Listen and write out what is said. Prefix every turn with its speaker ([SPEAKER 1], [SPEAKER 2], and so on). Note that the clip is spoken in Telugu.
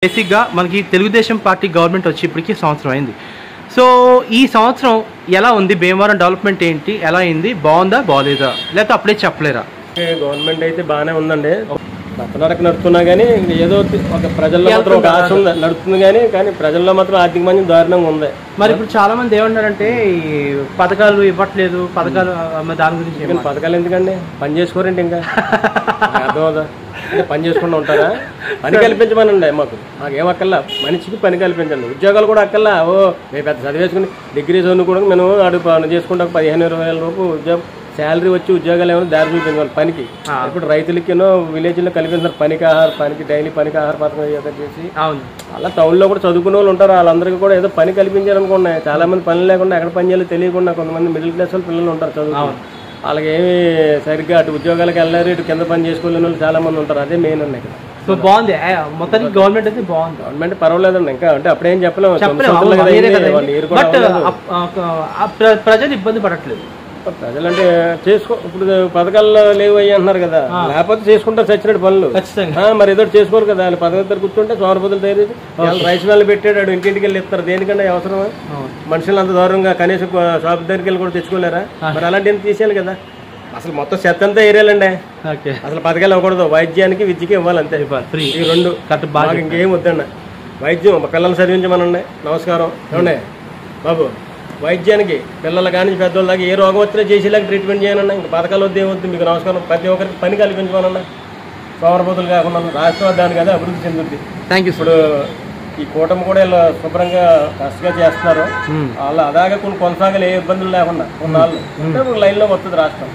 [SPEAKER 1] బేసిక్గా మనకి తెలుగుదేశం పార్టీ గవర్నమెంట్ వచ్చి ఇప్పటికీ సంవత్సరం అయింది. సో ఈ సంవత్సరం ఎలా ఉంది? భీమవరం డెవలప్మెంట్ ఏంటి, ఎలా అయింది? బాగుందా బాగోలేదా, లేకపోతే అప్పుడే చెప్పలేరా?
[SPEAKER 2] గవర్నమెంట్ అయితే బాగానే ఉందండి. రతనరకు నడుస్తున్నా కానీ ఏదో ఒక ప్రజల్లో మాత్రం ఒక ఆశ ఉంది, నడుస్తుంది కానీ ప్రజల్లో మాత్రం ఆర్థిక మంది దారుణంగా ఉంది.
[SPEAKER 1] మరి ఇప్పుడు చాలా మంది ఏమన్నారంటే ఈ పథకాలు ఇవ్వట్లేదు, పథకాలు దాని గురించి.
[SPEAKER 2] పథకాలు ఎందుకండి? పని చేసుకోరండి, ఇంకా అర్థమవుదా? అంటే పని చేసుకుంటూ ఉంటారా? పని కల్పించమనండి. మాకేమక్కల్లా, మనిషికి పని కల్పించండి. ఉద్యోగాలు కూడా అక్కల్లా. మేము పెద్ద చదివేసుకుని డిగ్రీ చదువు కూడా మేము పని చేసుకుంటే 15,000 రూపాయలు ఉద్యోగం శాలరీ వచ్చి ఉద్యోగాలు ఏమైనా దారి చూపించాలి పనికి. ఇప్పుడు రైతులకినో విలేజ్లో కల్పిస్తున్నారు పనికి డైలీ పనికి ఆహార పథకం చేసి. అలా టౌన్లో కూడా చదువుకునే వాళ్ళు ఉంటారు, వాళ్ళందరికీ కూడా ఏదో పని కల్పించారనుకున్నాయి. చాలా మంది పని లేకుండా ఎక్కడ పని చేయాలో తెలియకుండా కొంతమంది మిడిల్ క్లాస్ వాళ్ళు పిల్లలు ఉంటారు చదువు. వాళ్ళకి ఏమి సరిగ్గా అటు ఉద్యోగాలకు వెళ్ళారు, ఇటు కింద పని చేసుకోలేని వాళ్ళు చాలా మంది ఉంటారు. అదే మెయిన్ ఉన్నాయి ఇక్కడ.
[SPEAKER 1] సో బాగుంది మొత్తానికి గవర్నమెంట్ అయితే బాగుంది.
[SPEAKER 2] గవర్నమెంట్ పర్వాలేదండి, ఇంకా అంటే అప్పుడేం చెప్పలేము.
[SPEAKER 1] ప్రజలు ఇబ్బంది పడట్లేదు.
[SPEAKER 2] ప్రజలంటే ఇప్పుడు పథకాల్లో లేవు అయ్యి అంటున్నారు కదా, లేకపోతే చేసుకుంటారు చచ్చినట్టు పనులు. మరి ఏదో చేసుకోరు కదా, వాళ్ళు పథకం దగ్గర కూర్చుంటే సోమరపతులు తయారు చేసి వాళ్ళు రైస్ మిల్లు పెట్టాడు, ఇంటింటికి వెళ్ళి ఇస్తారు. దేనికంటే అవసరమా? మనుషులు అంత దూరంగా కనీసం షాప్ దగ్గరికి వెళ్ళి కూడా తెచ్చుకోలేరా? మరి అలాంటి తీసేయాలి కదా. అసలు మొత్తం చెత్త అంతా ఏరియాలండి. అసలు పథకాలు ఇవ్వకూడదు, వైద్యానికి విద్యకి ఇవ్వాలి అంతే. ఈ రెండు బాగా ఇంకేం వద్దండి. వైద్యం పిల్లలు చదివించమనండి. నమస్కారం ఏమండి బాబు, వైద్యానికి పిల్లలు కానీ పెద్దోళ్ళ దాకా ఏ రోగం వచ్చినా చేసేలాగా ట్రీట్మెంట్ చేయనన్నా. ఇంకా పథకాలు వద్దు ఏమొద్దు, మీకు నమస్కారం. ప్రతి ఒక్కరికి పని కల్పించమనన్నా. సోమరపోతులు కాకుండా రాష్ట్రం దానికి అదే అభివృద్ధి చెందుద్ది. ఇప్పుడు ఈ కూటమి కూడా ఇలా శుభ్రంగా కష్టంగా చేస్తున్నారు. వాళ్ళు అదాగా కొన్ని కొనసాగలు ఏ ఇబ్బందులు లేకుండా కొన్నాళ్ళు లైన్లోకి వస్తుంది రాష్ట్రం.